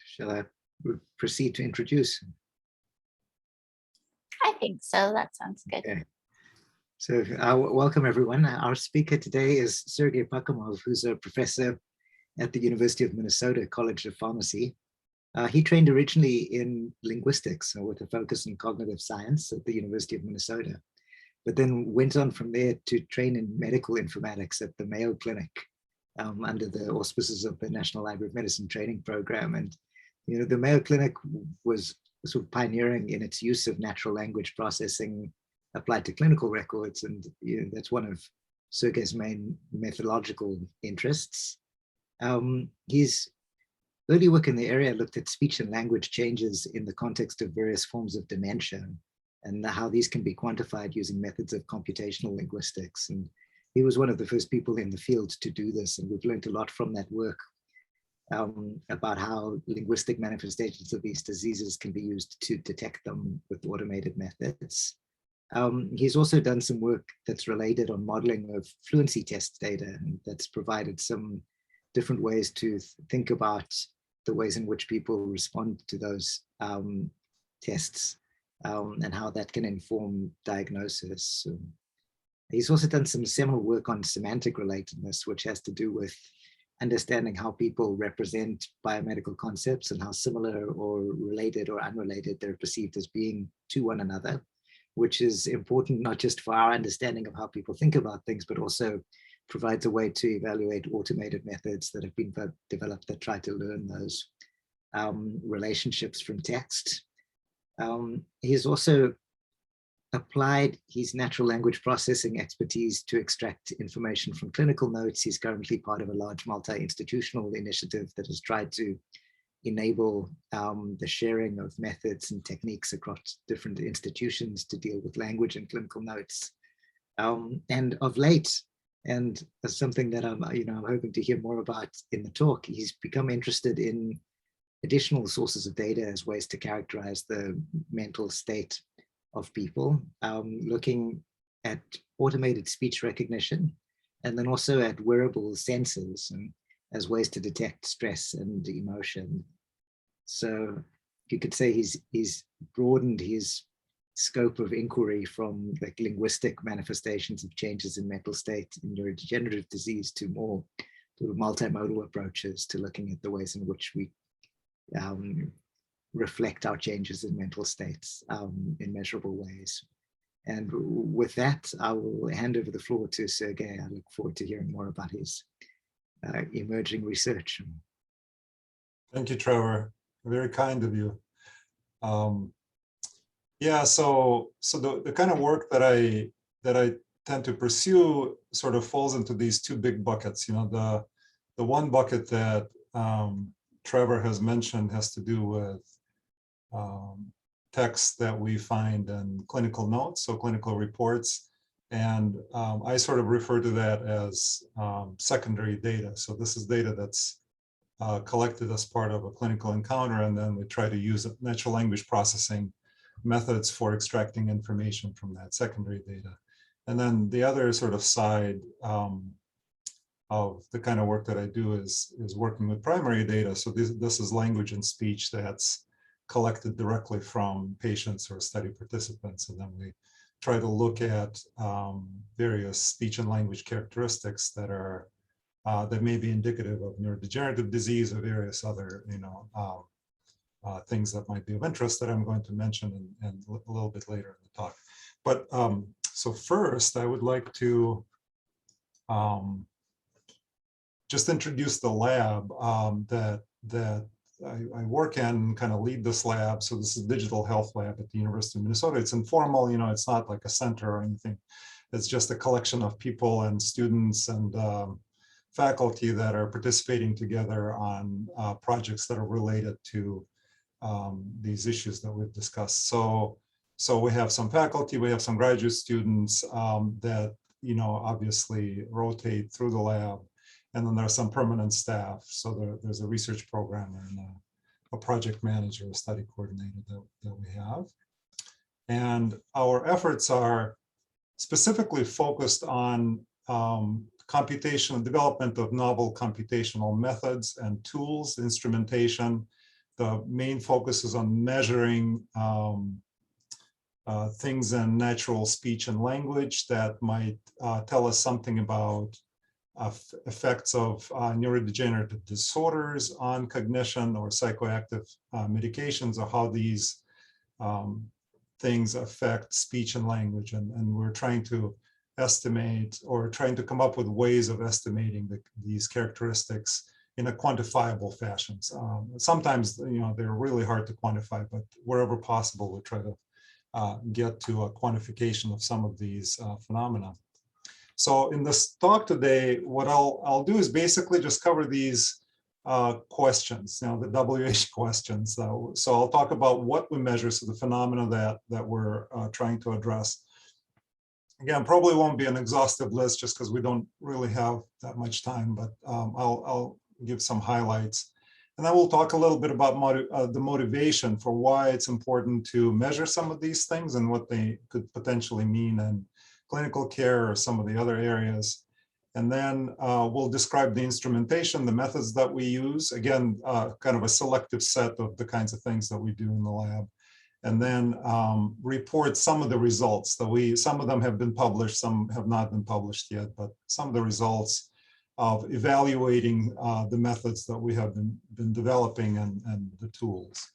shall I proceed to introduce? I think so. That sounds good. Okay. So welcome everyone. Our speaker today is Serguei Pakhomov, who's a professor at the University of Minnesota College of Pharmacy. He trained originally in linguistics with a focus in cognitive science at the University of Minnesota, but then went on from there to train in medical informatics at the Mayo Clinic under the auspices of the National Library of Medicine training program. And the Mayo Clinic was sort of pioneering in its use of natural language processing applied to clinical records, and that's one of Sergei's main methodological interests. His early work in the area looked at speech and language changes in the context of various forms of dementia and how these can be quantified using methods of computational linguistics. And he was one of the first people in the field to do this, and we've learned a lot from that work about how linguistic manifestations of these diseases can be used to detect them with automated methods. He's also done some work that's related on modeling of fluency test data, and that's provided some different ways to think about the ways in which people respond to those tests and how that can inform diagnosis. He's also done some seminal work on semantic relatedness, which has to do with understanding how people represent biomedical concepts and how similar or related or unrelated they're perceived as being to one another, which is important not just for our understanding of how people think about things, but also provides a way to evaluate automated methods that have been developed that try to learn those relationships from text. He's also applied his natural language processing expertise to extract information from clinical notes. He's currently part of a large multi-institutional initiative that has tried to enable the sharing of methods and techniques across different institutions to deal with language and clinical notes. And of late, and that's something that I'm hoping to hear more about in the talk, he's become interested in additional sources of data as ways to characterize the mental state of people, looking at automated speech recognition, and then also at wearable sensors and as ways to detect stress and emotion. So you could say he's broadened his scope of inquiry from like linguistic manifestations of changes in mental state in neurodegenerative disease to more sort of multimodal approaches to looking at the ways in which we reflect our changes in mental states in measurable ways. And with that, I will hand over the floor to Sergei. I look forward to hearing more about his emerging research. Thank you, Trevor. Very kind of you. Yeah, so the kind of work that I tend to pursue sort of falls into these two big buckets. The one bucket that Trevor has mentioned has to do with texts that we find in clinical notes, so clinical reports. And I sort of refer to that as secondary data. So this is data that's collected as part of a clinical encounter, and then we try to use natural language processing methods for extracting information from that secondary data. And then the other sort of side of the kind of work that I do is working with primary data. So this is language and speech that's collected directly from patients or study participants, and then we try to look at various speech and language characteristics that are that may be indicative of neurodegenerative disease or various other things that might be of interest that I'm going to mention a little bit later in the talk. But so first, I would like to just introduce the lab that I work in, kind of lead this lab. So this is a digital health lab at the University of Minnesota. It's informal, it's not like a center or anything. It's just a collection of people and students and faculty that are participating together on projects that are related to these issues that we've discussed. So we have some faculty, we have some graduate students that obviously rotate through the lab. And then there are some permanent staff. So there's a research programmer and a project manager, a study coordinator that we have. And our efforts are specifically focused on computational development of novel computational methods and tools, instrumentation the main focus is on measuring things in natural speech and language that might tell us something about effects of neurodegenerative disorders on cognition or psychoactive medications, or how these things affect speech and language. And we're trying to estimate, or trying to come up with ways of estimating these characteristics in a quantifiable fashion. Sometimes, they're really hard to quantify, but wherever possible, we try to get to a quantification of some of these phenomena. So in this talk today, what I'll do is basically just cover these questions, the WH questions. So I'll talk about what we measure, so the phenomena that we're trying to address. Again, probably won't be an exhaustive list just because we don't really have that much time, but I'll give some highlights. And then we'll talk a little bit about the motivation for why it's important to measure some of these things and what they could potentially mean in clinical care or some of the other areas. And then we'll describe the instrumentation, the methods that we use. Again, kind of a selective set of the kinds of things that we do in the lab. And then report some of the results that some of them have been published, some have not been published yet, but some of the results of evaluating the methods that we have been developing and the tools.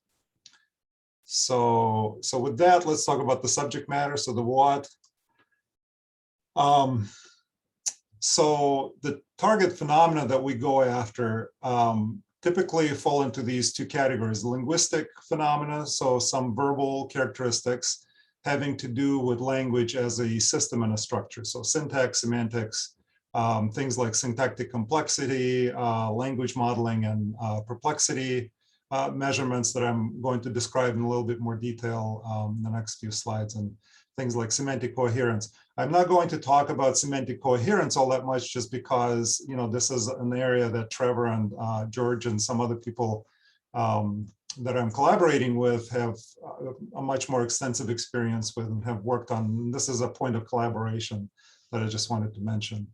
So with that, let's talk about the subject matter, so the what. So the target phenomena that we go after typically fall into these two categories: linguistic phenomena, so some verbal characteristics having to do with language as a system and a structure. So syntax, semantics, things like syntactic complexity, language modeling, and perplexity measurements that I'm going to describe in a little bit more detail in the next few slides, and things like semantic coherence. I'm not going to talk about semantic coherence all that much, just because this is an area that Trevor and George and some other people that I'm collaborating with have a much more extensive experience with and have worked on. This is a point of collaboration that I just wanted to mention.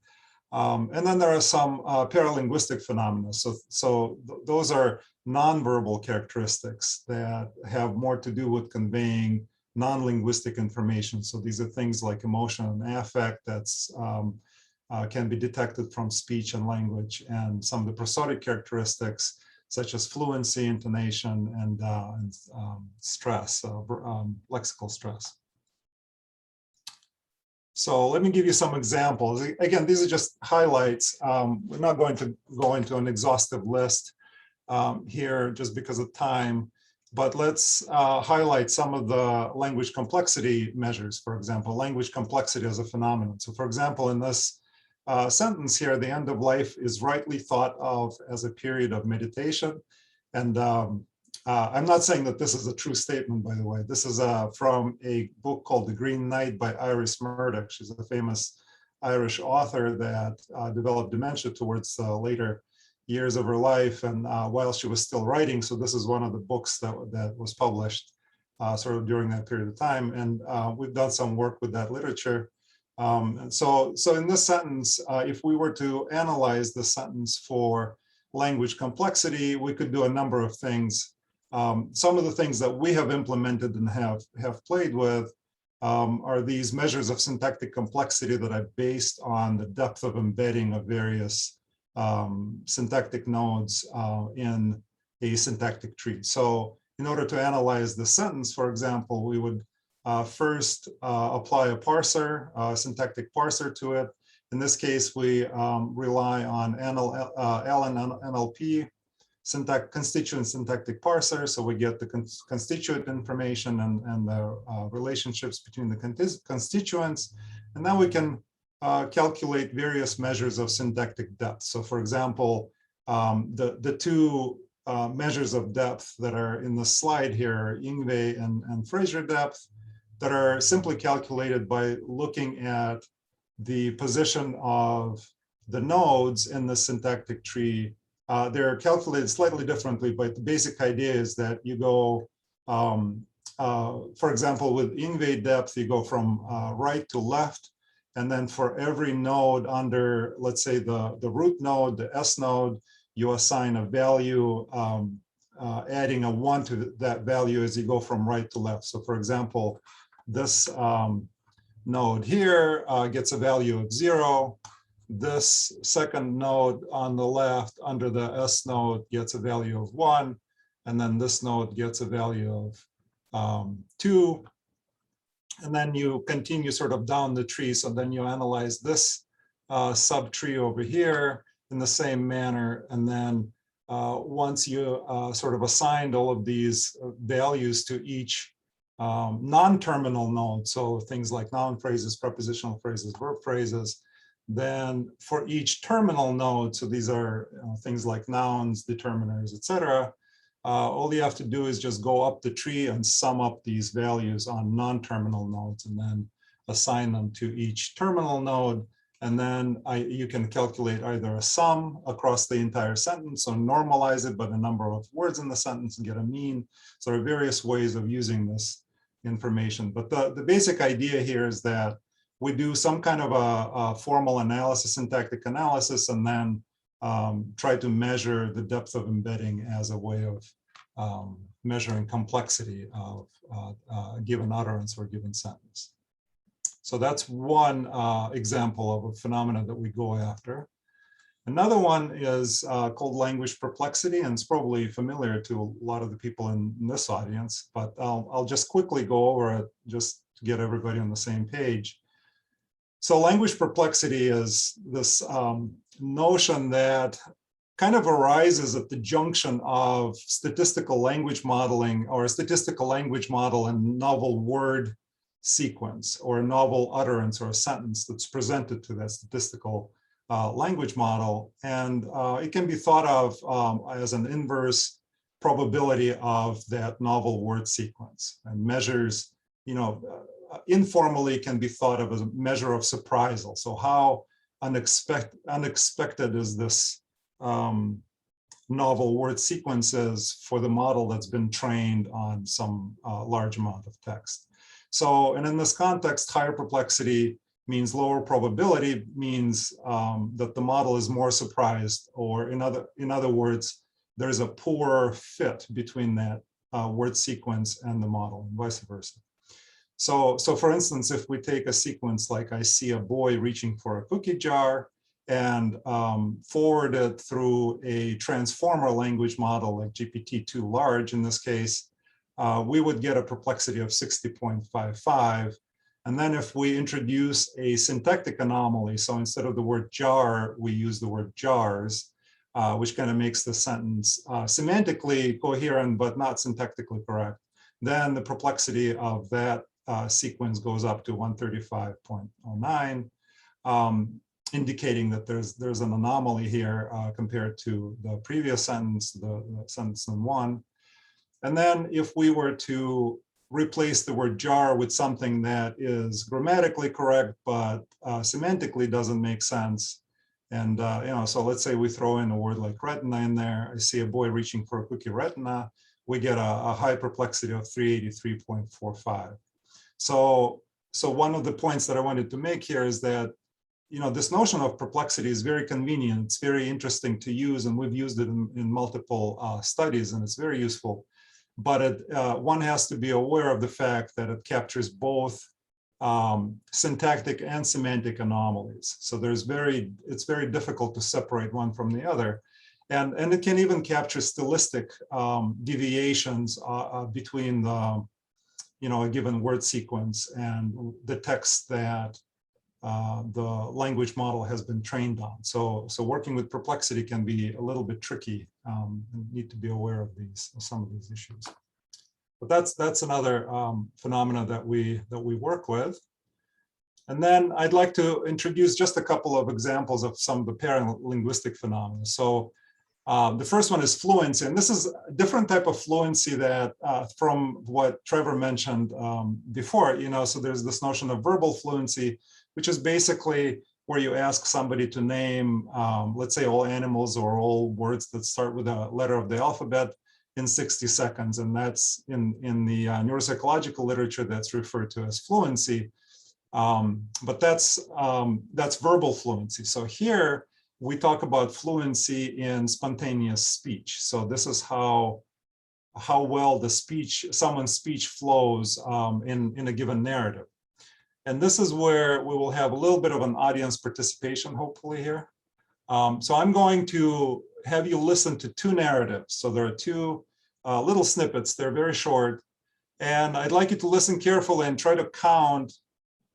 And then there are some paralinguistic phenomena. So those are nonverbal characteristics that have more to do with conveying non-linguistic information. So these are things like emotion and affect that's can be detected from speech and language, and some of the prosodic characteristics such as fluency, intonation, and stress, lexical stress. So let me give you some examples. Again, these are just highlights. We're not going to go into an exhaustive list here just because of time, but let's highlight some of the language complexity measures. For example, language complexity as a phenomenon. So for example, in this sentence here, the end of life is rightly thought of as a period of meditation. And I'm not saying that this is a true statement, by the way. This is from a book called The Green Knight by Iris Murdoch. She's a famous Irish author that developed dementia towards the later years of her life, and while she was still writing. So this is one of the books that was published sort of during that period of time. And we've done some work with that literature. And so in this sentence, if we were to analyze the sentence for language complexity, we could do a number of things. Some of the things that we have implemented and have played with are these measures of syntactic complexity that are based on the depth of embedding of various syntactic nodes in a syntactic tree. So in order to analyze the sentence, for example, we would first apply a parser, a syntactic parser to it. In this case, we rely on LNLP, constituent syntactic parser. So we get the constituent information and the relationships between the constituents. And now we can calculate various measures of syntactic depth. So for example, the two measures of depth that are in the slide here are Yngve and Fraser depth, that are simply calculated by looking at the position of the nodes in the syntactic tree. They're calculated slightly differently, but the basic idea is that you go, for example, with Yngve depth, you go from right to left. And then for every node under, let's say, the root node, the S node, you assign a value adding a 1 to that value as you go from right to left. So for example, this node here gets a value of 0. This second node on the left under the S node gets a value of 1. And then this node gets a value of 2. And then you continue sort of down the tree. So then you analyze this subtree over here in the same manner. And then once you sort of assigned all of these values to each non-terminal node, so things like noun phrases, prepositional phrases, verb phrases, then for each terminal node, so these are things like nouns, determiners, etc., all you have to do is just go up the tree and sum up these values on non-terminal nodes and then assign them to each terminal node. And then you can calculate either a sum across the entire sentence, so normalize it by the number of words in the sentence and get a mean. So there are various ways of using this information. But the basic idea here is that we do some kind of a formal analysis, syntactic analysis, and then try to measure the depth of embedding as a way of measuring complexity of a given utterance or a given sentence. So that's one example of a phenomenon that we go after. Another one is called language perplexity, and it's probably familiar to a lot of the people in this audience, but I'll just quickly go over it just to get everybody on the same page. So language perplexity is this notion that kind of arises at the junction of statistical language modeling or a statistical language model and novel word sequence or a novel utterance or a sentence that's presented to that statistical language model. And it can be thought of as an inverse probability of that novel word sequence, and measures, informally can be thought of as a measure of surprisal. So how unexpected is this novel word sequences for the model that's been trained on some large amount of text. So, and in this context, higher perplexity means lower probability, means that the model is more surprised, or in other words, there's a poor fit between that word sequence and the model, and vice versa. So for instance, if we take a sequence like I see a boy reaching for a cookie jar and forward it through a transformer language model like GPT-2 large in this case, we would get a perplexity of 60.55. And then if we introduce a syntactic anomaly, so instead of the word jar, we use the word jars, which kind of makes the sentence semantically coherent, but not syntactically correct, then the perplexity of that sequence goes up to 135.09, indicating that there's an anomaly here compared to the previous sentence, the sentence in 1. And then if we were to replace the word jar with something that is grammatically correct, but semantically doesn't make sense, and so let's say we throw in a word like retina in there, I see a boy reaching for a cookie retina, we get a high perplexity of 383.45. So one of the points that I wanted to make here is that, this notion of perplexity is very convenient. It's very interesting to use, and we've used it in multiple studies, and it's very useful. But one has to be aware of the fact that it captures both syntactic and semantic anomalies. So it's very difficult to separate one from the other. And it can even capture stylistic deviations between a given word sequence and the text that the language model has been trained on. So working with perplexity can be a little bit tricky. And need to be aware of some of these issues. But that's another phenomena that we work with. And then I'd like to introduce just a couple of examples of some of the paralinguistic phenomena. So the first one is fluency, and this is a different type of fluency that from what Trevor mentioned before. So there's this notion of verbal fluency, which is basically where you ask somebody to name, let's say, all animals or all words that start with a letter of the alphabet in 60 seconds. And that's in the neuropsychological literature that's referred to as fluency. But that's verbal fluency. So here we talk about fluency in spontaneous speech. So this is how how well the someone's speech flows in a given narrative. And this is where we will have a little bit of an audience participation, hopefully here. So I'm going to have you listen to two narratives. So there are two little snippets. They're very short. And I'd like you to listen carefully and try to count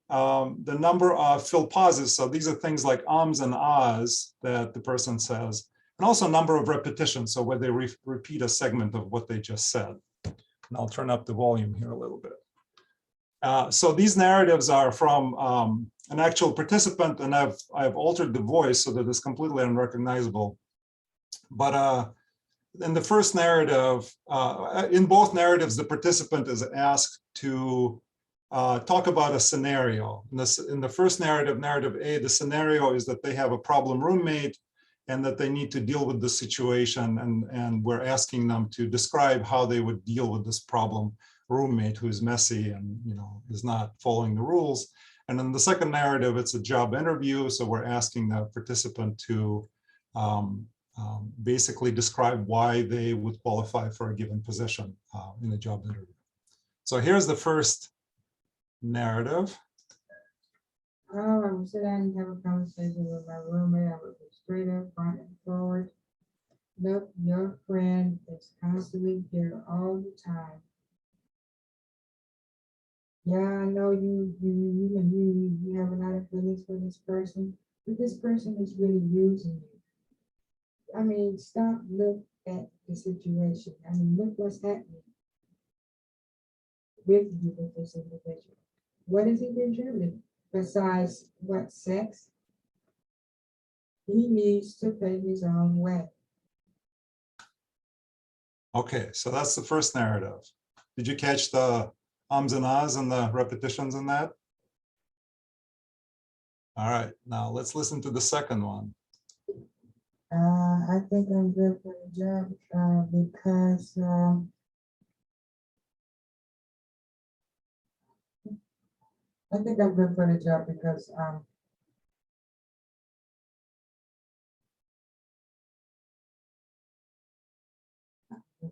the number of fill pauses. So these are things like ums and ahs that the person says, and also a number of repetitions. So where they repeat a segment of what they just said. And I'll turn up the volume here a little bit. So these narratives are from an actual participant, and I've altered the voice so that it's completely unrecognizable. But in the first narrative, in both narratives, the participant is asked to talk about a scenario. In the first narrative, narrative A, the scenario is that they have a problem roommate and that they need to deal with the situation, and we're asking them to describe how they would deal with this problem roommate who is messy and is not following the rules. And in the second narrative, it's a job interview, so we're asking the participant to basically describe why they would qualify for a given position in a job interview. So here's the first narrative. Oh, I would sit down and have a conversation with my roommate. I would go straight up, front and forward. Look, your friend is constantly here all the time. Yeah, I know you have a lot of feelings for this person, but this person is really using you. I mean, stop, look at the situation. I mean, look what's happening with you with this individual. What is he contributing besides what sex? He needs to pay his own way. Okay, so that's the first narrative. Did you catch the ums and ahs and the repetitions in that? All right, now let's listen to the second one. I think I'm good for the job because I think I'm good for the job because I'm good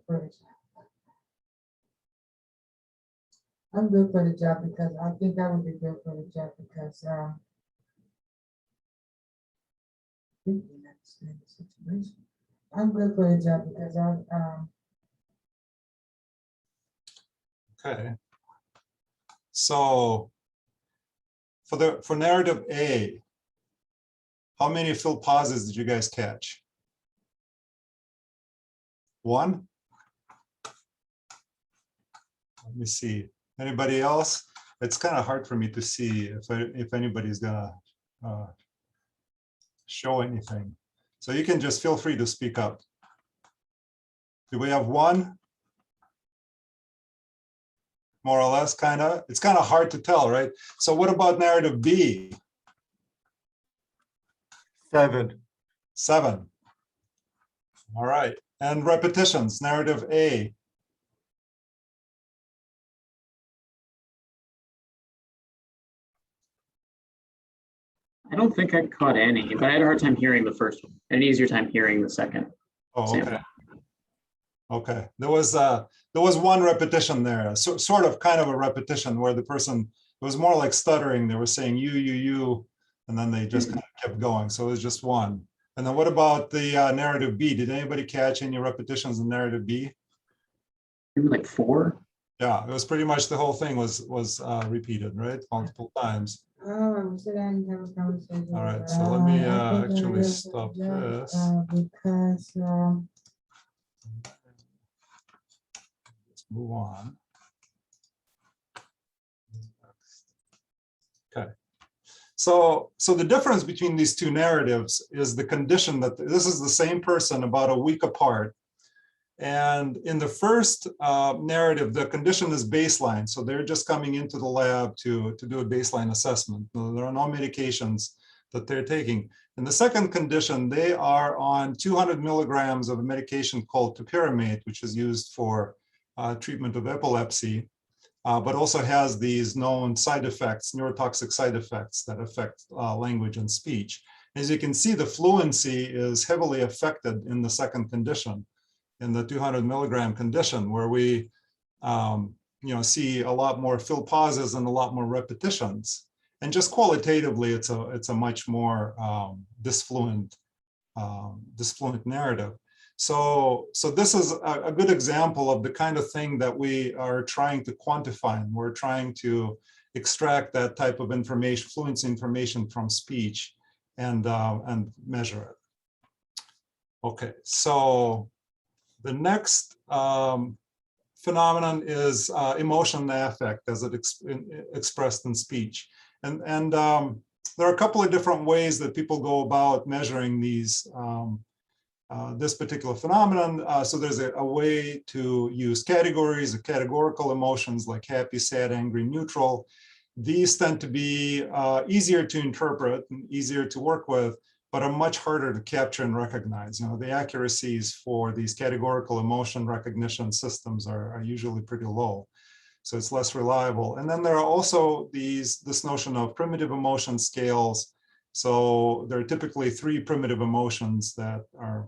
for the job because I think I would be good for the job because I think you understand the situation. I'm good for the job because Okay. So for narrative A, how many fill pauses did you guys catch? One? Let me see. Anybody else? It's kind of hard for me to see if anybody's gonna show anything. So you can just feel free to speak up. Do we have one? More or less, kind of. It's kind of hard to tell, right? So what about narrative B? 7. 7. All right. And repetitions, narrative A. I don't think I caught any, but I had a hard time hearing the first one. I had an easier time hearing the second. Oh, okay. Okay. There was one repetition there, so, sort of kind of a repetition where the person, it was more like stuttering. They were saying you, and then they just kind of kept going. So it was just one. And then what about the narrative B? Did anybody catch any repetitions in narrative B? Maybe like 4. Yeah, it was pretty much the whole thing was repeated, right? Multiple times. I would sit down and have a conversation. All right, so let me actually stop this. Because Let's move on. Okay. So the difference between these two narratives is the condition that this is the same person about a week apart. And in the first narrative, the condition is baseline. So they're just coming into the lab to do a baseline assessment. There are no medications that they're taking. In the second condition, they are on 200 milligrams of a medication called topiramate, which is used for treatment of epilepsy, but also has these known side effects, neurotoxic side effects that affect language and speech. As you can see, the fluency is heavily affected in the second condition. in the 200 milligram condition, where we see a lot more fill pauses and a lot more repetitions. And just qualitatively, it's a much more disfluent narrative. So this is a good example of the kind of thing that we are trying to quantify, and we're trying to extract that type of information, fluency information from speech, and measure it. Okay, so the next phenomenon is emotion and affect as it expressed in speech. And there are a couple of different ways that people go about measuring these this particular phenomenon. So there's a way to use categories, categorical emotions like happy, sad, angry, neutral. These tend to be easier to interpret and easier to work with, but are much harder to capture and recognize. The accuracies for these categorical emotion recognition systems are usually pretty low, so it's less reliable. And then there are also this notion of primitive emotion scales. So there are typically 3 primitive emotions that are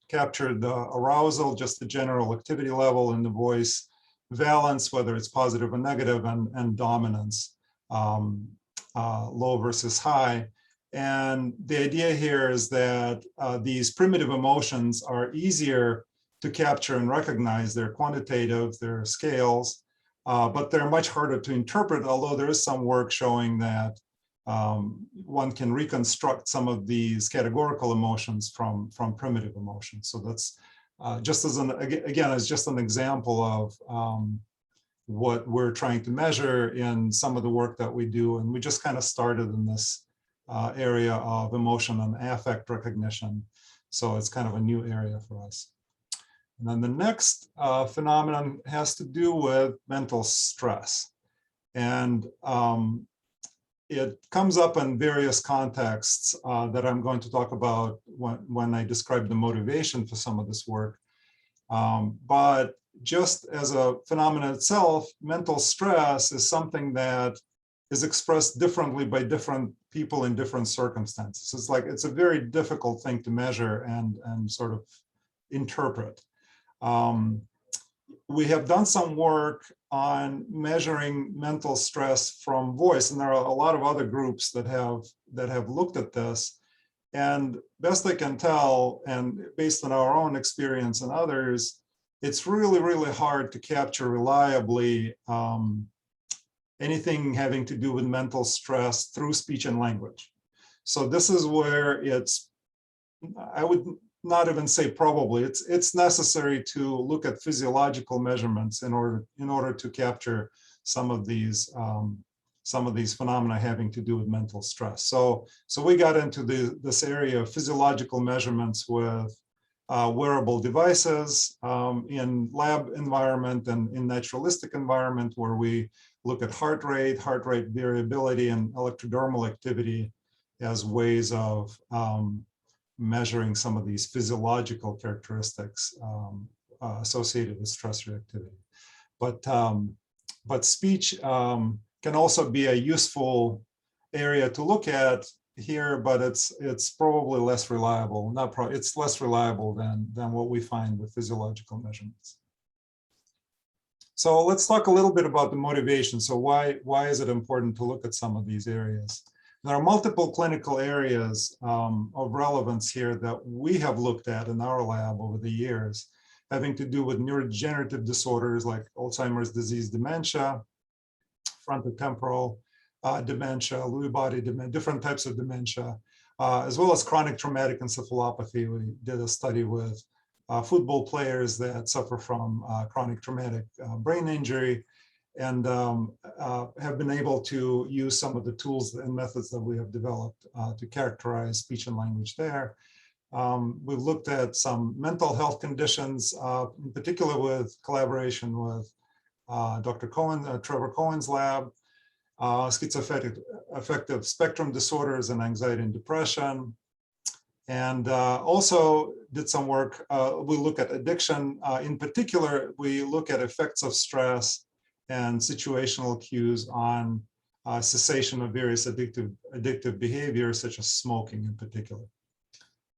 captured: arousal, just the general activity level in the voice; valence, whether it's positive or negative; and dominance, low versus high. And the idea here is that these primitive emotions are easier to capture and recognize. They're quantitative, they're scales, but they're much harder to interpret, although there is some work showing that one can reconstruct some of these categorical emotions from primitive emotions. So that's just as as just an example of what we're trying to measure in some of the work that we do. And we just kind of started in this area of emotion and affect recognition. So it's kind of a new area for us. And then the next phenomenon has to do with mental stress. And it comes up in various contexts that I'm going to talk about when I describe the motivation for some of this work. But just as a phenomenon itself, mental stress is something that is expressed differently by different people in different circumstances. It's a very difficult thing to measure and sort of interpret. We have done some work on measuring mental stress from voice, and there are a lot of other groups that have looked at this. And best I can tell, and based on our own experience and others, it's really, really hard to capture reliably anything having to do with mental stress through speech and language. So this is where I would not even say probably, it's necessary to look at physiological measurements in order to capture some of these phenomena having to do with mental stress. So we got into this area of physiological measurements with wearable devices in lab environment and in naturalistic environment, where we look at heart rate variability, and electrodermal activity as ways of measuring some of these physiological characteristics associated with stress reactivity. But speech can also be a useful area to look at here, but it's probably less reliable. It's less reliable than what we find with physiological measurements. So let's talk a little bit about the motivation. So why is it important to look at some of these areas? There are multiple clinical areas of relevance here that we have looked at in our lab over the years, having to do with neurodegenerative disorders like Alzheimer's disease, dementia, frontotemporal dementia, Lewy body dementia, different types of dementia, as well as chronic traumatic encephalopathy. We did a study with football players that suffer from chronic traumatic brain injury, and have been able to use some of the tools and methods that we have developed to characterize speech and language there. We've looked at some mental health conditions, in particular with collaboration with Dr. Cohen, Trevor Cohen's lab, schizoaffective spectrum disorders and anxiety and depression. And also did some work, we look at addiction. In particular, we look at effects of stress and situational cues on cessation of various addictive behaviors, such as smoking in particular.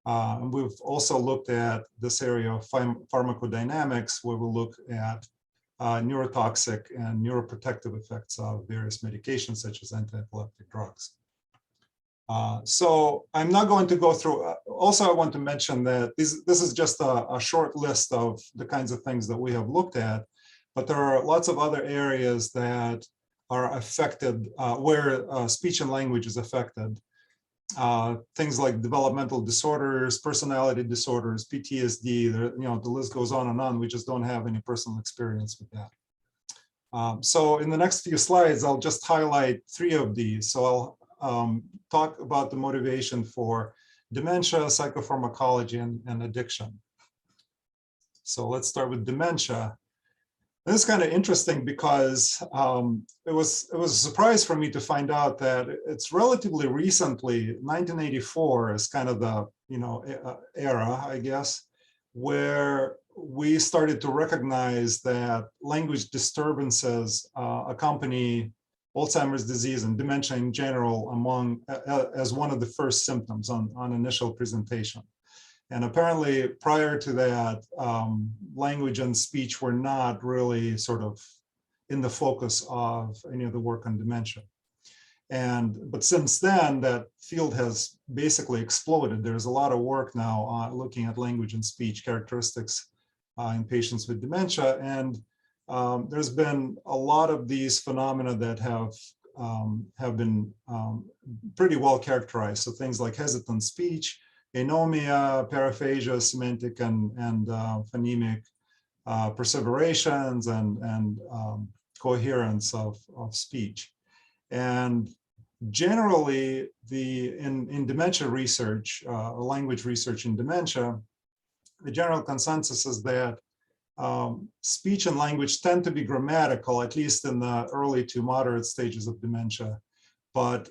And we've also looked at this area of pharmacodynamics, where we look at neurotoxic and neuroprotective effects of various medications, such as anti-epileptic drugs. So I'm not going to go through. Also, I want to mention that this is just a short list of the kinds of things that we have looked at, but there are lots of other areas that are affected, where speech and language is affected. Things like developmental disorders, personality disorders, PTSD, the list goes on and on. We just don't have any personal experience with that. So in the next few slides, I'll just highlight 3 of these. So I'll talk about the motivation for dementia, psychopharmacology, and addiction. So let's start with dementia. This is kind of interesting because it was a surprise for me to find out that it's relatively recently, 1984 is kind of the era, I guess, where we started to recognize that language disturbances accompany Alzheimer's disease and dementia in general as one of the first symptoms on initial presentation. And apparently prior to that, language and speech were not really sort of in the focus of any of the work on dementia. But since then, that field has basically exploded. There's a lot of work now on looking at language and speech characteristics in patients with dementia. And there's been a lot of these phenomena that have been pretty well characterized. So things like hesitant speech, anomia, paraphasia, semantic and phonemic perseverations, and coherence of speech. And generally, in dementia research, language research in dementia, the general consensus is that speech and language tend to be grammatical, at least in the early to moderate stages of dementia. But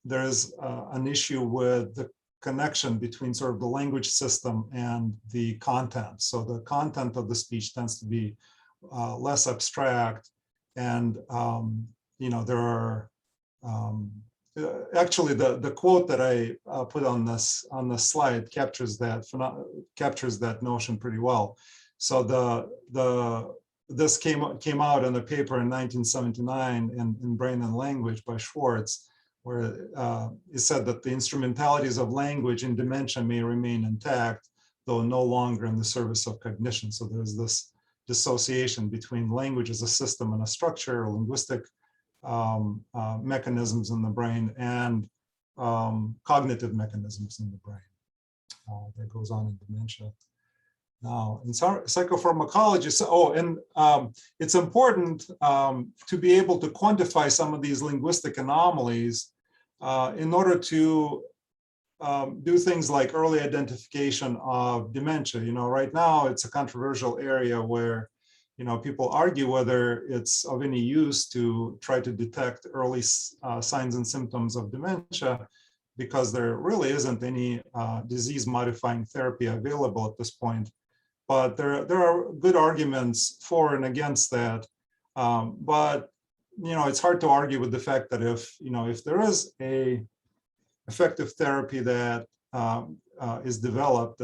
there's an issue with the connection between sort of the language system and the content. So the content of the speech tends to be less abstract, and there are actually the quote that I put on this slide captures that notion pretty well. So this came out in a paper in 1979 in Brain and Language by Schwartz, where it said that the instrumentalities of language in dementia may remain intact, though no longer in the service of cognition. So there's this dissociation between language as a system and a structure, linguistic mechanisms in the brain, and cognitive mechanisms in the brain. That goes on in dementia. Now, in psychopharmacology, it's important to be able to quantify some of these linguistic anomalies in order to do things like early identification of dementia. Right now it's a controversial area where people argue whether it's of any use to try to detect early signs and symptoms of dementia, because there really isn't any disease-modifying therapy available at this point. But there are good arguments for and against that. But it's hard to argue with the fact that if there is a effective therapy that is developed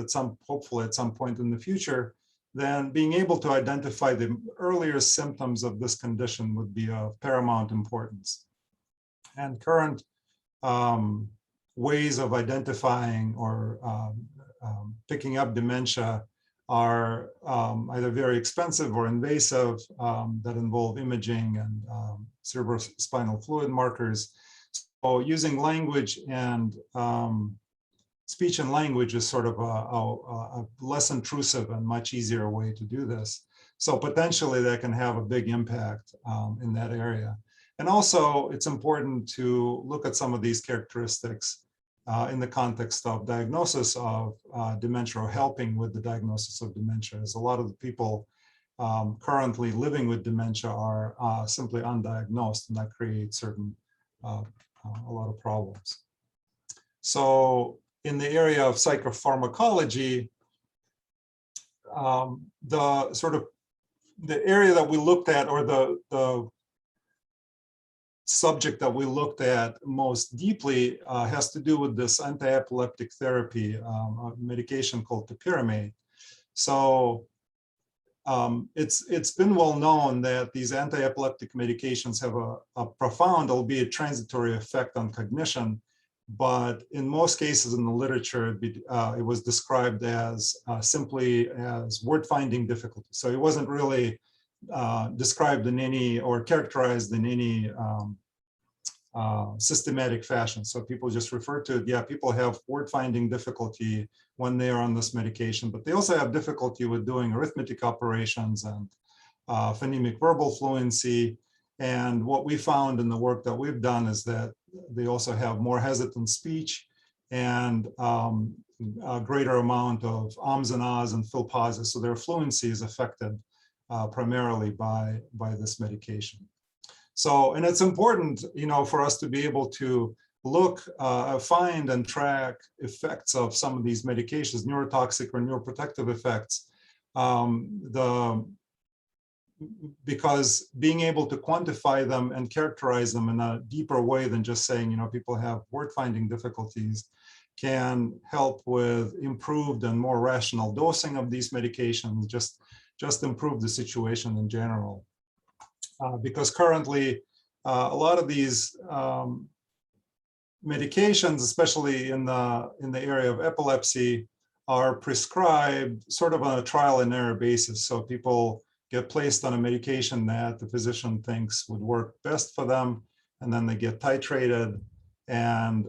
hopefully at some point in the future, then being able to identify the earlier symptoms of this condition would be of paramount importance. And current ways of identifying or picking up dementia are either very expensive or invasive, that involve imaging and cerebrospinal fluid markers. So using language and speech and language is sort of a less intrusive and much easier way to do this. So potentially that can have a big impact in that area. And also it's important to look at some of these characteristics in the context of diagnosis of dementia, or helping with the diagnosis of dementia, as a lot of the people currently living with dementia are simply undiagnosed, and that creates a lot of problems. So in the area of psychopharmacology, the area that we looked at, or subject that we looked at most deeply has to do with this anti-epileptic therapy, a medication called topiramate. So it's been well known that these anti-epileptic medications have a profound, albeit transitory, effect on cognition. But in most cases in the literature, it was described as simply as word finding difficulty. So it wasn't really described in any or characterized in any systematic fashion. So people just refer to it, yeah, people have word finding difficulty when they are on this medication, but they also have difficulty with doing arithmetic operations and phonemic verbal fluency. And what we found in the work that we've done is that they also have more hesitant speech and a greater amount of ums and ahs and fill pauses. So their fluency is affected primarily by this medication. So, and it's important, you know, for us to be able to look, find and track effects of some of these medications, neurotoxic or neuroprotective effects, because being able to quantify them and characterize them in a deeper way than just saying, you know, people have word finding difficulties can help with improved and more rational dosing of these medications, just improve the situation in general. Because currently, a lot of these medications, especially in the area of epilepsy, are prescribed sort of on a trial and error basis. So people get placed on a medication that the physician thinks would work best for them, and then they get titrated. And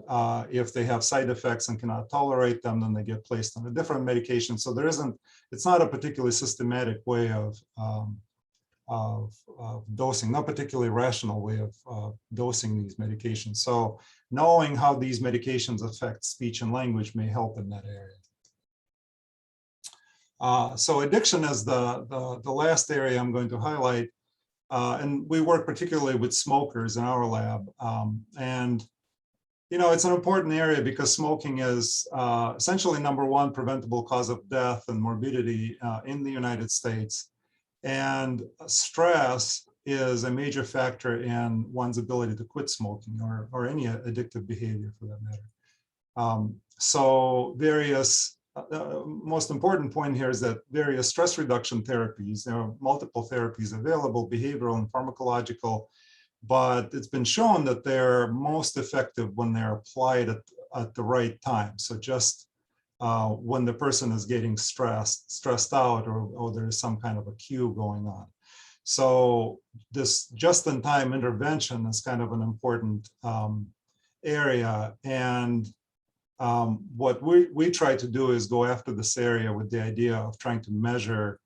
if they have side effects and cannot tolerate them, then they get placed on a different medication. So it's not a particularly systematic way of dosing, not particularly rational way of dosing these medications. So knowing how these medications affect speech and language may help in that area. So addiction is the last area I'm going to highlight. And we work particularly with smokers in our lab. And you know, it's an important area because smoking is essentially #1 preventable cause of death and morbidity in the United States. And stress is a major factor in one's ability to quit smoking or any addictive behavior for that matter. So various, most important point here is that various stress reduction therapies, there are multiple therapies available, behavioral and pharmacological, but it's been shown that they're most effective when they're applied at the right time. So just when the person is getting stressed out, or there is some kind of a cue going on. So this just-in-time intervention is kind of an important area. And what we try to do is go after this area with the idea of trying to measure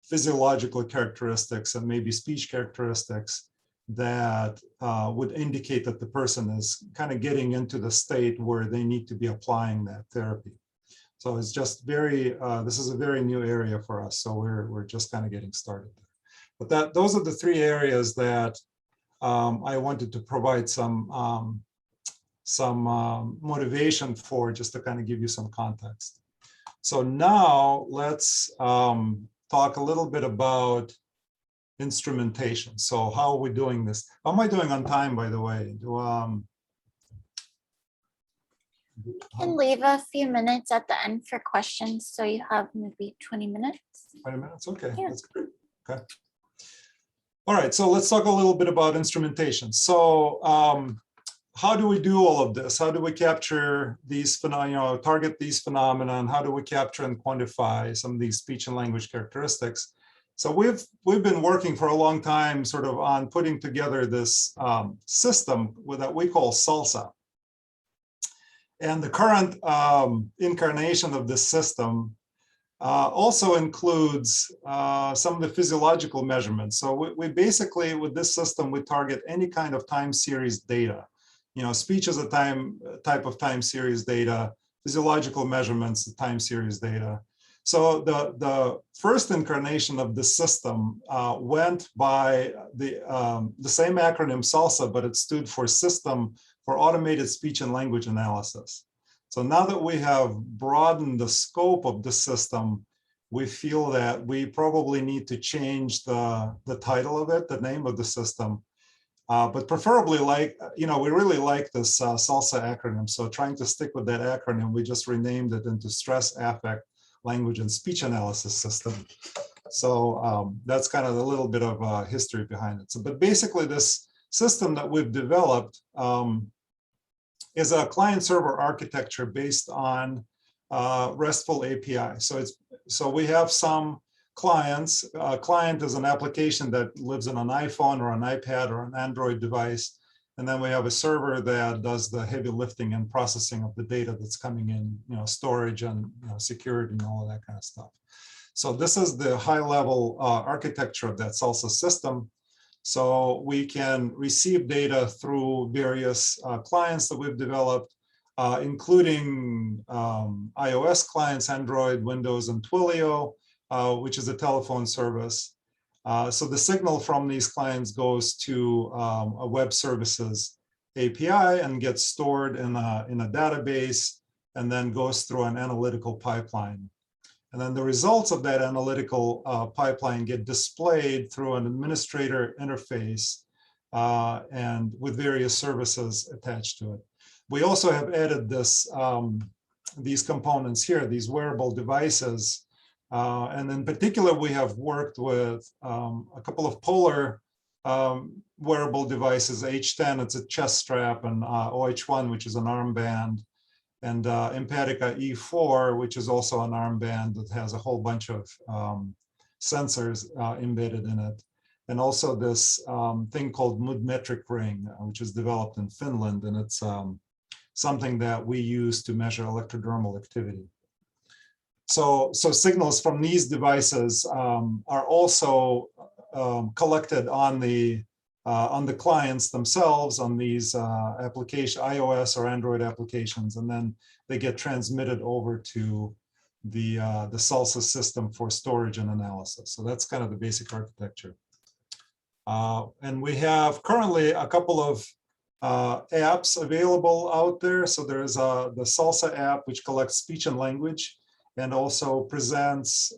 physiological characteristics and maybe speech characteristics that would indicate that the person is kind of getting into the state where they need to be applying that therapy. So it's just very, this is a very new area for us. So we're just kind of getting started there. But those are the 3 areas that I wanted to provide some motivation for, just to kind of give you some context. So now let's talk a little bit about instrumentation. So how are we doing this? How am I doing on time, by the way? You can leave a few minutes at the end for questions, so you have maybe 20 minutes. 20 minutes, okay, Yeah. That's great. Okay. All right, so let's talk a little bit about instrumentation. So how do we do all of this? How do we capture these phenomena, target these phenomena, and how do we capture and quantify some of these speech and language characteristics? So we've been working for a long time sort of on putting together this system that we call SALSA. And the current incarnation of this system also includes some of the physiological measurements. So we basically, with this system, we target any kind of time series data. You know, speech is a type of time series data, physiological measurements, the time series data. So the first incarnation of this system went by the same acronym SALSA, but it stood for System for Automated Speech and Language Analysis. So now that we have broadened the scope of the system, we feel that we probably need to change the title of it, the name of the system, But preferably, like, we really like this SALSA acronym. So trying to stick with that acronym, we just renamed it into Stress, Affect, Language, and Speech Analysis System. So that's kind of a little bit of history behind it. So, but basically, this system that we've developed is a client-server architecture based on RESTful API. So we have some clients. A client is an application that lives on an iPhone or an iPad or an Android device. And then we have a server that does the heavy lifting and processing of the data that's coming in, storage and security and all of that kind of stuff. So this is the high-level architecture of that SALSA system. So we can receive data through various clients that we've developed, including iOS clients, Android, Windows, and Twilio, which is a telephone service. So the signal from these clients goes to a web services API and gets stored in a database and then goes through an analytical pipeline. And then the results of that analytical pipeline get displayed through an administrator interface and with various services attached to it. We also have added these components here, these wearable devices. And in particular, we have worked with a couple of polar wearable devices, H10, it's a chest strap, and OH1, which is an armband, and Empatica E4, which is also an armband that has a whole bunch of sensors embedded in it. And also this thing called mood metric ring, which is developed in Finland, and it's something that we use to measure electrodermal activity. So signals from these devices are also collected on the clients themselves, on these application, iOS or Android applications, and then they get transmitted over to the SALSA system for storage and analysis. So that's kind of the basic architecture. And we have currently a couple of apps available out there. So there's the SALSA app, which collects speech and language, and also presents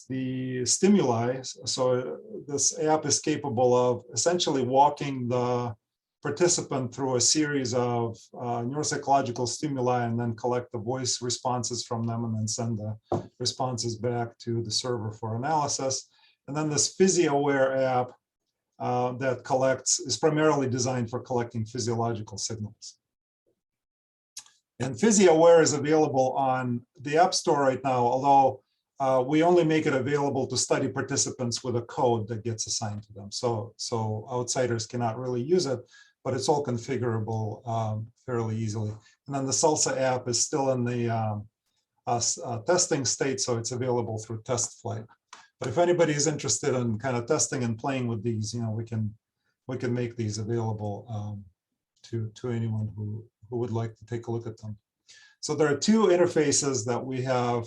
the stimuli. So this app is capable of essentially walking the participant through a series of neuropsychological stimuli and then collect the voice responses from them and then send the responses back to the server for analysis. And then this PhysioAware app that is primarily designed for collecting physiological signals. And PhysioAware is available on the App Store right now, although we only make it available to study participants with a code that gets assigned to them. So outsiders cannot really use it, but it's all configurable fairly easily. And then the SALSA app is still in the testing state, so it's available through test flight. But if anybody is interested in kind of testing and playing with these, we can make these available to anyone who would like to take a look at them. So there are two interfaces that we have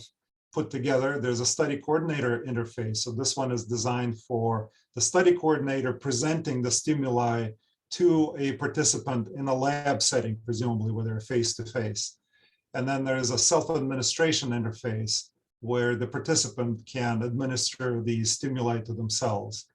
put together. There's a study coordinator interface. So this one is designed for the study coordinator presenting the stimuli to a participant in a lab setting, presumably where they're face-to-face. And then there's a self-administration interface where the participant can administer the stimuli to themselves.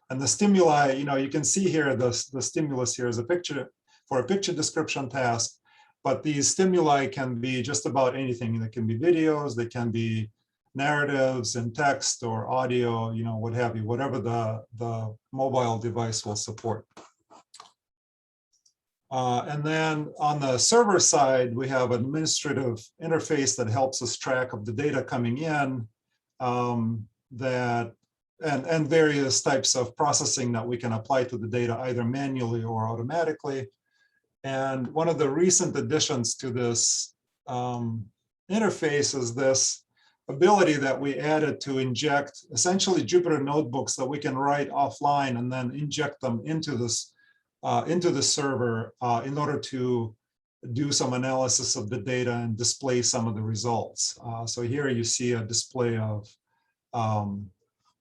And the stimuli, you can see here, the stimulus here is a picture for a picture description task, but these stimuli can be just about anything. They can be videos, they can be narratives and text or audio, what have you, whatever the mobile device will support. And then on the server side, we have an administrative interface that helps us track of the data coming in, and various types of processing that we can apply to the data either manually or automatically. And one of the recent additions to this interface is this ability that we added to inject essentially Jupyter notebooks that we can write offline and then inject them into this into the server in order to do some analysis of the data and display some of the results. So here you see a display of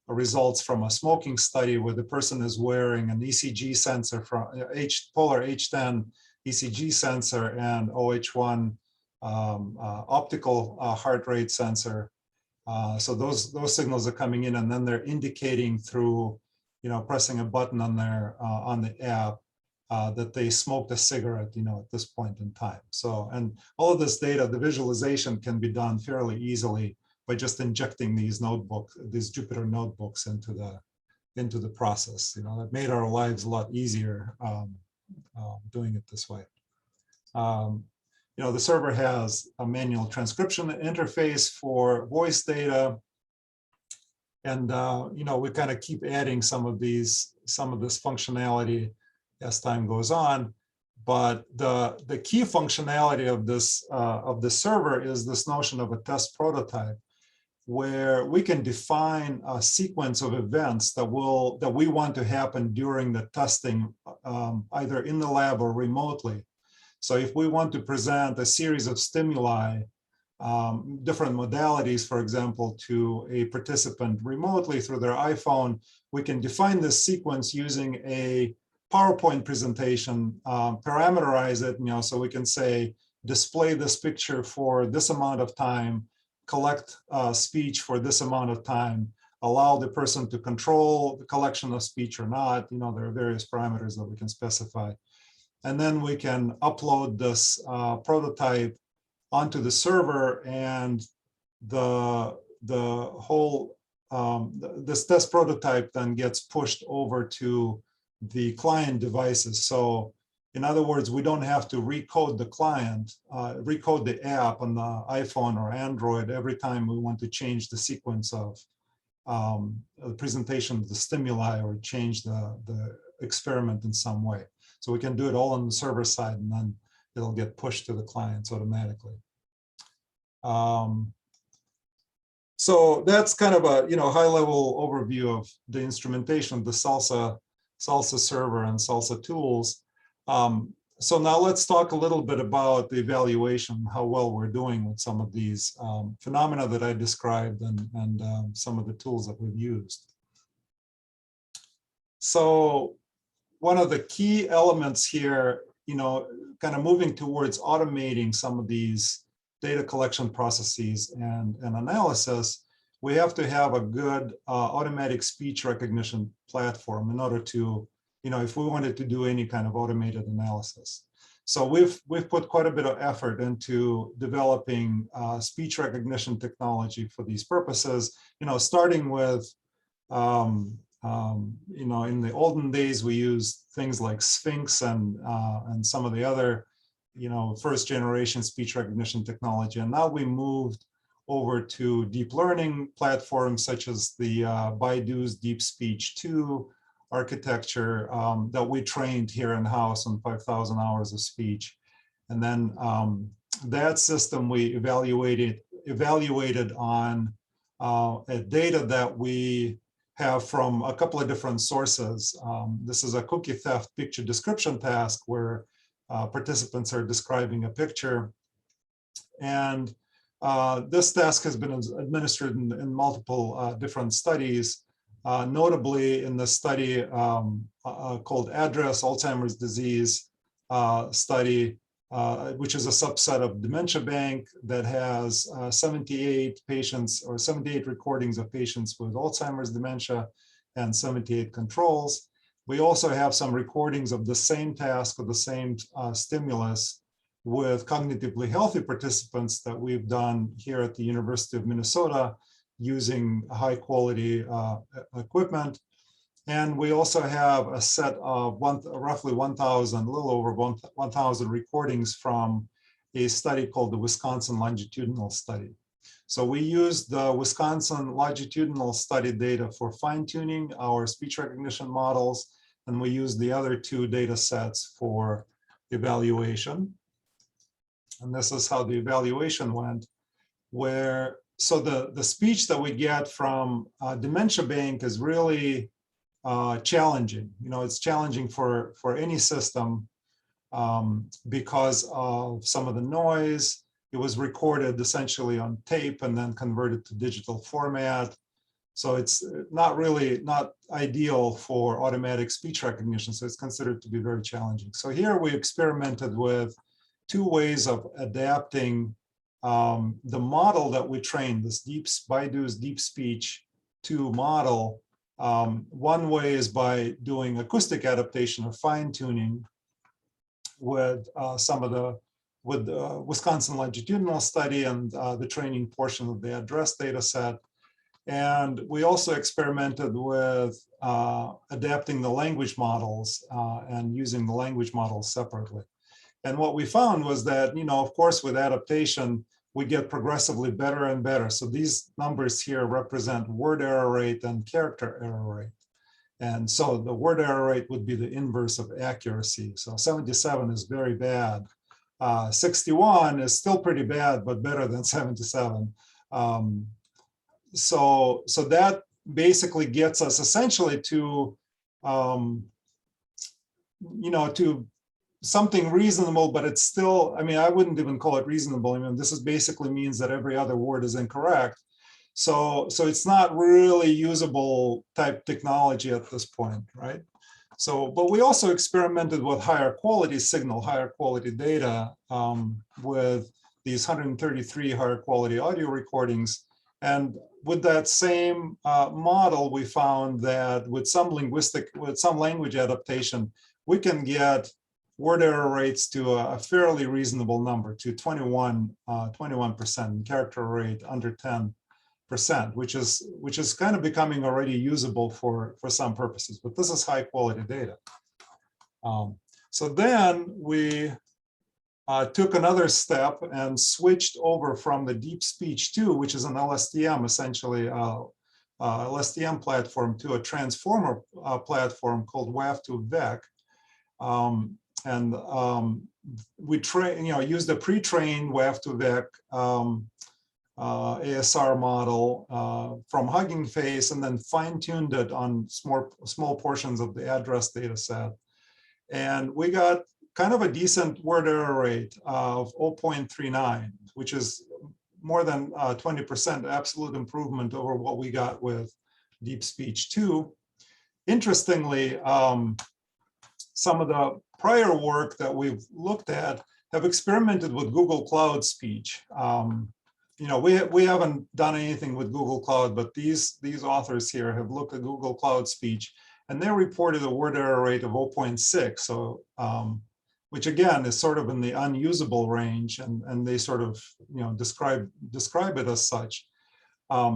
results from a smoking study where the person is wearing an ECG sensor from polar H10 ECG sensor and OH1 optical heart rate sensor. So those signals are coming in, and then they're indicating through pressing a button on their on the app that they smoked a cigarette, at this point in time. So, and all of this data, the visualization can be done fairly easily by just injecting these Jupyter notebooks into the process. That made our lives a lot easier doing it this way. The server has a manual transcription interface for voice data. And, we kind of keep adding some of this functionality as time goes on. But the key functionality of the server is this notion of a test prototype, where we can define a sequence of events that we want to happen during the testing, either in the lab or remotely. So if we want to present a series of stimuli, different modalities, for example, to a participant remotely through their iPhone, we can define this sequence using a PowerPoint presentation, parameterize it, so we can say, display this picture for this amount of time, collect speech for this amount of time, allow the person to control the collection of speech or not. There are various parameters that we can specify. And then we can upload this prototype onto the server, and this test prototype then gets pushed over to the client devices. So in other words, we don't have to recode the client, recode the app on the iPhone or Android every time we want to change the sequence of the presentation of the stimuli or change the experiment in some way. So we can do it all on the server side, and then it'll get pushed to the clients automatically. So that's kind of a high-level overview of the instrumentation of the SALSA server and SALSA tools. So now let's talk a little bit about the evaluation, how well we're doing with some of these phenomena that I described and some of the tools that we've used. So one of the key elements here, kind of moving towards automating some of these data collection processes and analysis, we have to have a good automatic speech recognition platform in order to, if we wanted to do any kind of automated analysis. So we've put quite a bit of effort into developing speech recognition technology for these purposes, starting with, in the olden days, we used things like Sphinx and some of the other, first generation speech recognition technology. And now we moved over to deep learning platforms such as the Baidu's Deep Speech 2 architecture that we trained here in-house on 5,000 hours of speech. And then that system we evaluated on data that we have from a couple of different sources. This is a cookie theft picture description task where participants are describing a picture. And this task has been administered in multiple different studies, notably in the study called ADDRESS, Alzheimer's disease study, which is a subset of Dementia Bank that has 78 patients or 78 recordings of patients with Alzheimer's dementia and 78 controls. We also have some recordings of the same task or the same stimulus with cognitively healthy participants that we've done here at the University of Minnesota using high quality equipment. And we also have a set of roughly 1,000, a little over 1,000 recordings from a study called the Wisconsin Longitudinal Study. So we used the Wisconsin Longitudinal Study data for fine-tuning our speech recognition models, and we used the other two data sets for evaluation. And this is how the evaluation went, where, so the speech that we get from Dementia Bank is really challenging. It's challenging for any system because of some of the noise. It was recorded essentially on tape and then converted to digital format. So it's not ideal for automatic speech recognition. So it's considered to be very challenging. So here we experimented with two ways of adapting the model that we trained, this Baidu's Deep Speech 2 model, One way is by doing acoustic adaptation or fine tuning with with the Wisconsin longitudinal study and the training portion of the address data set. And we also experimented with adapting the language models and using the language models separately. And what we found was that, of course, with adaptation, we get progressively better and better. So these numbers here represent word error rate and character error rate. And so the word error rate would be the inverse of accuracy. So 77 is very bad. 61 is still pretty bad, but better than 77. So that basically gets us essentially to, to something reasonable, but it's still, I wouldn't even call it reasonable. This is basically means that every other word is incorrect. So it's not really usable type technology at this point, right? But we also experimented with higher quality signal, higher quality data with these 133 higher quality audio recordings. And with that same model, we found that with some language adaptation, we can get word error rates to a fairly reasonable number, to 21%, character rate under 10%, which is kind of becoming already usable for some purposes. But this is high quality data. So then we took another step and switched over from the deep speech 2, which is an LSTM, essentially LSTM platform, to a transformer platform called WAV2VEC. We used a pre-trained WAV2VEC ASR model from Hugging Face, and then fine-tuned it on small portions of the address data set. And we got kind of a decent word error rate of 0.39, which is more than 20% absolute improvement over what we got with Deep Speech 2. Interestingly, some of the prior work that we've looked at have experimented with Google Cloud speech. We haven't done anything with Google Cloud, but these authors here have looked at Google Cloud speech, and they reported a word error rate of 0.6. So which again is sort of in the unusable range, and they sort of describe it as such.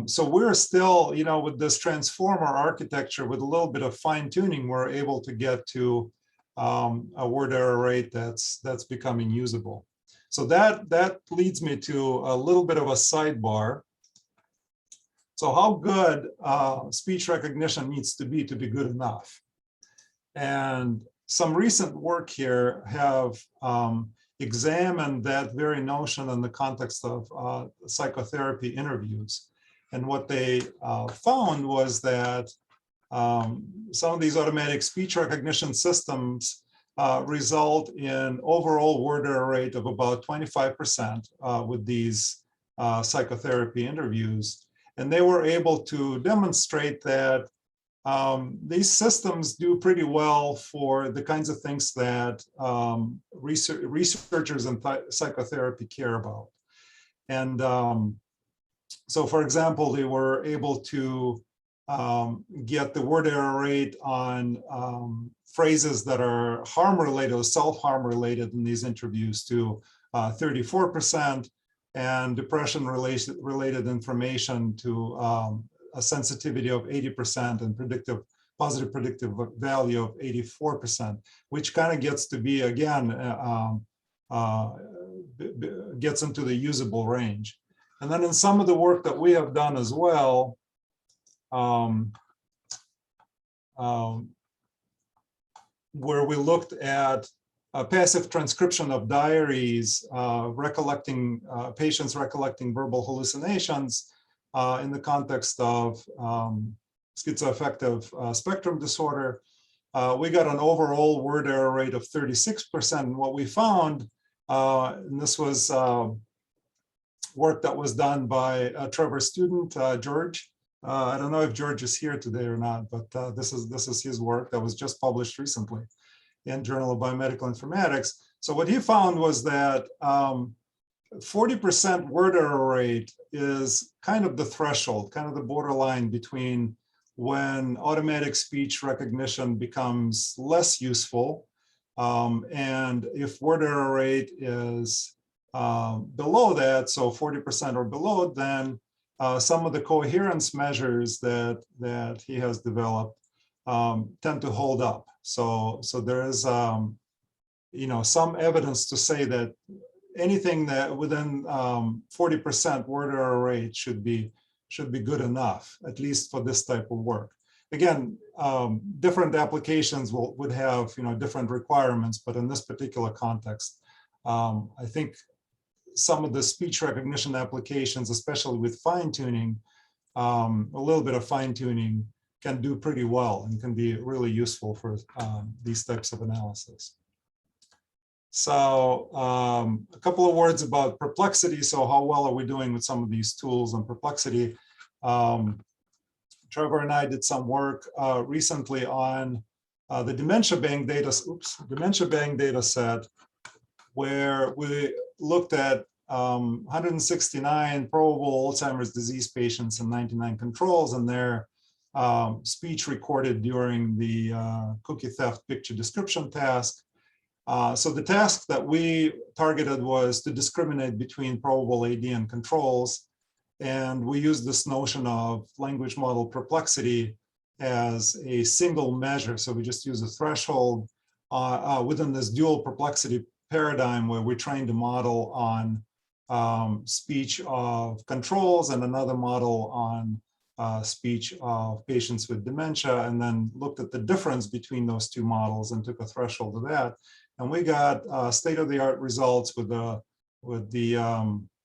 So we're still, with this transformer architecture, with a little bit of fine tuning, we're able to get to a word error rate that's becoming usable. So that leads me to a little bit of a sidebar. So how good speech recognition needs to be good enough? And some recent work here have examined that very notion in the context of psychotherapy interviews. And what they found was that some of these automatic speech recognition systems result in overall word error rate of about 25% with these psychotherapy interviews. And they were able to demonstrate that these systems do pretty well for the kinds of things that researchers in psychotherapy care about. And so, for example, they were able to get the word error rate on phrases that are harm-related or self-harm related in these interviews to 34%, and depression-related information to a sensitivity of 80% and positive predictive value of 84%, which kind of gets to be, again, gets into the usable range. And then in some of the work that we have done as well, where we looked at passive transcription of diaries, patients recollecting verbal hallucinations in the context of schizoaffective spectrum disorder. We got an overall word error rate of 36%. And what we found, and this was work that was done by Trevor's student, George. I don't know if George is here today or not, but this is his work that was just published recently in Journal of Biomedical Informatics. So what he found was that 40% word error rate is kind of the threshold, kind of the borderline between when automatic speech recognition becomes less useful. And if word error rate is below that, so 40% or below, then some of the coherence measures that he has developed tend to hold up. So there is some evidence to say that anything that within 40% word error rate should be good enough, at least for this type of work. Again, different applications would have different requirements, but in this particular context, I think some of the speech recognition applications, especially with fine-tuning, a little bit of fine-tuning can do pretty well and can be really useful for these types of analysis. So a couple of words about Perplexity. So how well are we doing with some of these tools on Perplexity? Trevor and I did some work recently on the Dementia Bank data set, where we looked at 169 probable Alzheimer's disease patients and 99 controls, and their speech recorded during the cookie theft picture description task. So the task that we targeted was to discriminate between probable AD and controls. And we used this notion of language model perplexity as a single measure. So we just use a threshold within this dual perplexity paradigm where we trained a model on speech of controls and another model on speech of patients with dementia, and then looked at the difference between those two models and took a threshold of that. And we got state-of-the-art results with the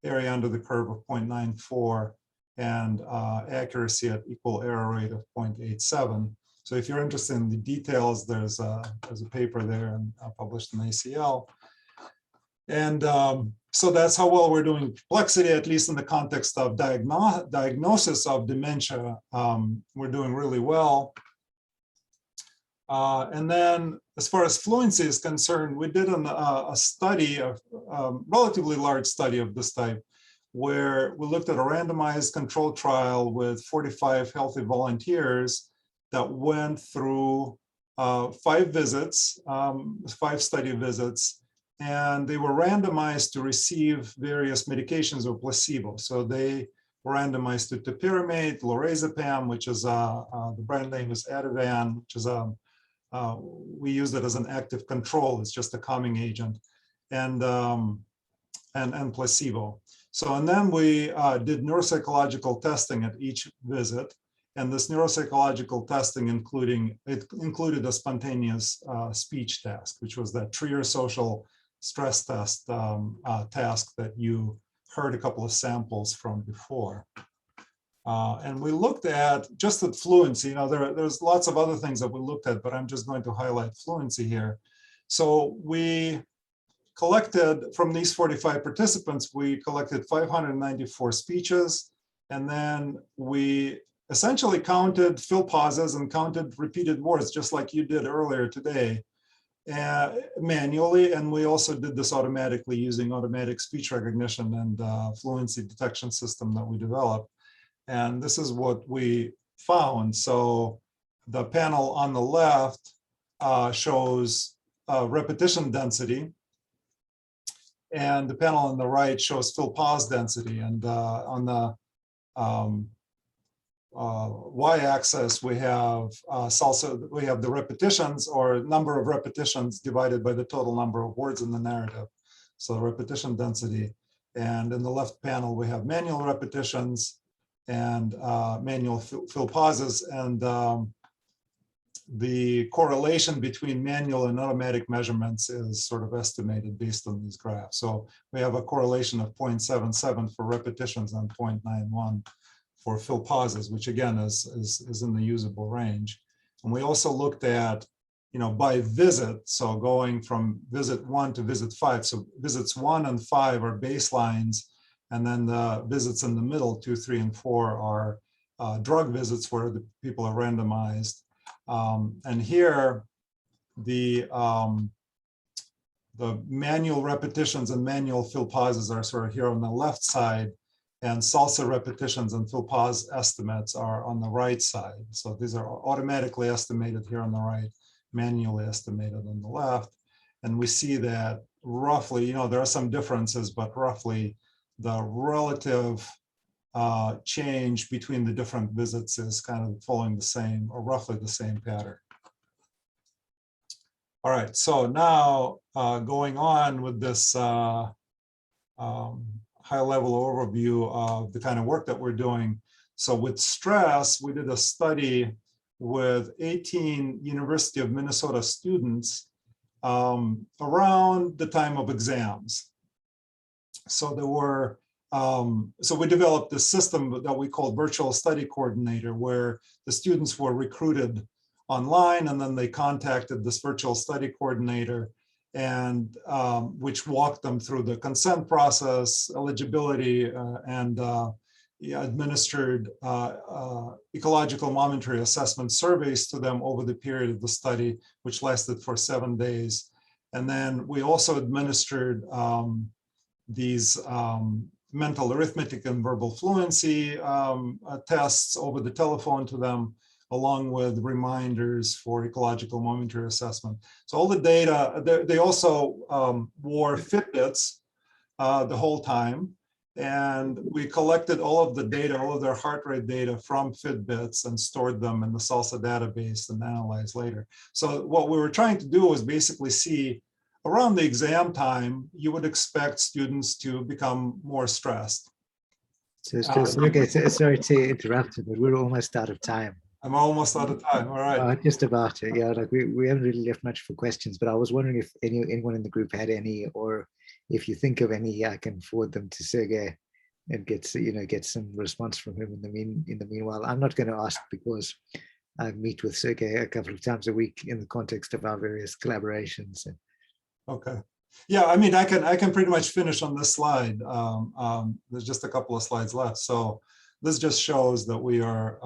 area under the curve of 0.94 and accuracy at equal error rate of 0.87. So if you're interested in the details, there's a paper there and published in ACL. And so that's how well we're doing perplexity, at least in the context of diagnosis of dementia. We're doing really well. And then as far as fluency is concerned, we did a study, a relatively large study of this type, where we looked at a randomized control trial with 45 healthy volunteers that went through 5 visits, 5 study visits, and they were randomized to receive various medications or placebo. So they were randomized to topiramate, lorazepam, which is the brand name is Ativan, which is we use it as an active control. It's just a calming agent, and placebo. So, and then we did neuropsychological testing at each visit. And this neuropsychological testing included a spontaneous speech task, which was that Trier social stress test task that you heard a couple of samples from before. And we looked at just at fluency. There's lots of other things that we looked at, but I'm just going to highlight fluency here. So we collected from these 45 participants, we collected 594 speeches, and then we essentially counted fill pauses and counted repeated words, just like you did earlier today, manually. And we also did this automatically using automatic speech recognition and fluency detection system that we developed. And this is what we found. So the panel on the left shows repetition density, and the panel on the right shows fill pause density. And on the y-axis, we have SALSA, we have the repetitions, or number of repetitions divided by the total number of words in the narrative. So repetition density. And in the left panel, we have manual repetitions and manual fill pauses, and the correlation between manual and automatic measurements is sort of estimated based on these graphs. So we have a correlation of 0.77 for repetitions and 0.91 for fill pauses, which again is in the usable range. And we also looked at, by visit, so going from visit 1 to visit 5. So visits 1 and 5 are baselines, and then the visits in the middle, 2, 3, and 4 are drug visits where the people are randomized. And here, the manual repetitions and manual fill pauses are sort of here on the left side. and SALSA repetitions and fill pause estimates are on the right side. So these are automatically estimated here on the right, manually estimated on the left. And we see that roughly, you know, there are some differences, but roughly the relative change between the different visits is kind of following the same or roughly the same pattern. All right, so now going on with this high-level overview of the kind of work that we're doing. So with stress, we did a study with 18 University of Minnesota students around the time of exams. So there were, so we developed this system that we called Virtual Study Coordinator, where the students were recruited online, and then they contacted this virtual study coordinator, and which walked them through the consent process, eligibility, and administered ecological momentary assessment surveys to them over the period of the study, which lasted for 7 days. And then we also administered these mental arithmetic and verbal fluency tests over the telephone to them, along with reminders for ecological momentary assessment. So all the data, they also wore Fitbits the whole time. And we collected all of the data, all of their heart rate data from Fitbits and stored them in the SALSA database and analyzed later. So what we were trying to do was basically see around the exam time, you would expect students to become more stressed. So, Sergei, sorry to interrupt you, but we're almost out of time. I'm almost out of time. All right. Just about it. Yeah, like we haven't really left much for questions, but I was wondering if anyone in the group had any, or if you think of any, I can forward them to Sergei and get some response from him in the meanwhile. I'm not going to ask because I meet with Sergei a couple of times a week in the context of our various collaborations. Okay. Yeah, I mean, I can pretty much finish on this slide. There's just a couple of slides left. So this just shows that we are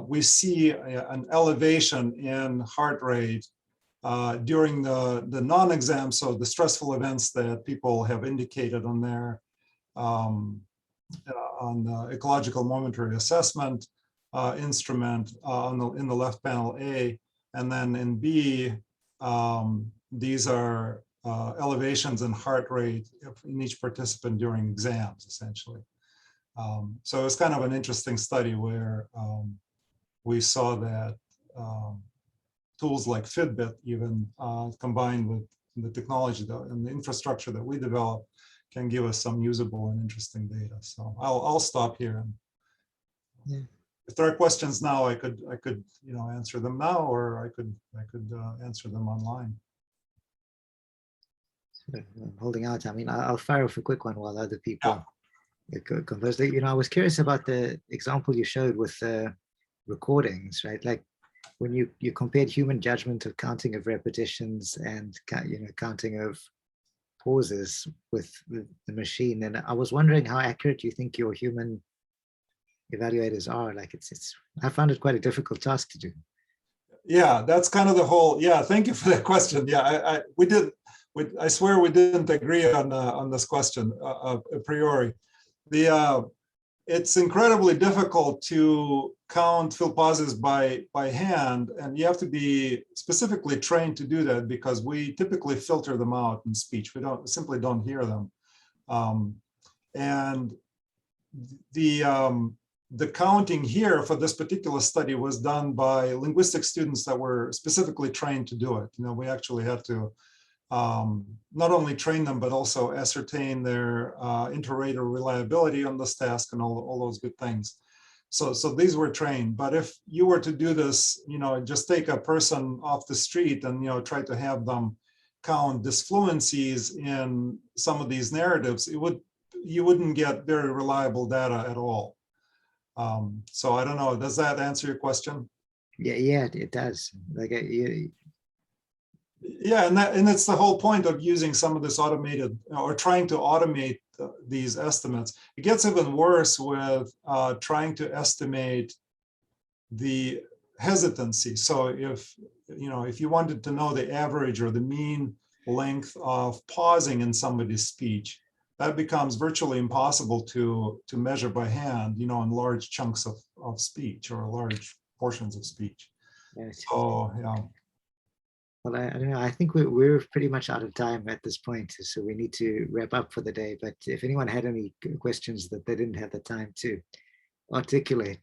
we see an elevation in heart rate during the non-exam, so the stressful events that people have indicated on their on the ecological momentary assessment instrument in the left panel A, and then in B, these are elevations in heart rate in each participant during exams, essentially. So it's kind of an interesting study where we saw that tools like Fitbit, even combined with the technology and the infrastructure that we develop, can give us some usable and interesting data. So I'll stop here. Yeah. If there are questions now, I could answer them now, or I could answer them online. I'm holding out. I mean, I'll fire off a quick one while other people compose. I was curious about the example you showed with recordings, right? Like when you compared human judgment of counting of repetitions and counting of pauses with the machine, and I was wondering how accurate you think your human evaluators are. Like I found it quite a difficult task to do. Yeah, that's kind of the whole. Yeah, thank you for that question. Yeah, I swear we didn't agree on this question a priori. It's incredibly difficult to count fill pauses by hand, and you have to be specifically trained to do that because we typically filter them out in speech. We simply don't hear them, and the counting here for this particular study was done by linguistic students that were specifically trained to do it. We actually had to not only train them, but also ascertain their inter-rater reliability on this task and all those good things. So these were trained. But if you were to do this, just take a person off the street and try to have them count disfluencies in some of these narratives, you wouldn't get very reliable data at all. So I don't know. Does that answer your question? Yeah, it does. Like yeah, and it's the whole point of using some of this automated or trying to automate these estimates. It gets even worse with trying to estimate the hesitancy. So if you wanted to know the average or the mean length of pausing in somebody's speech, that becomes virtually impossible to measure by hand, in large chunks of speech or large portions of speech. Yes. So yeah. Well, I don't know. I think we're pretty much out of time at this point, so we need to wrap up for the day. But if anyone had any questions that they didn't have the time to articulate,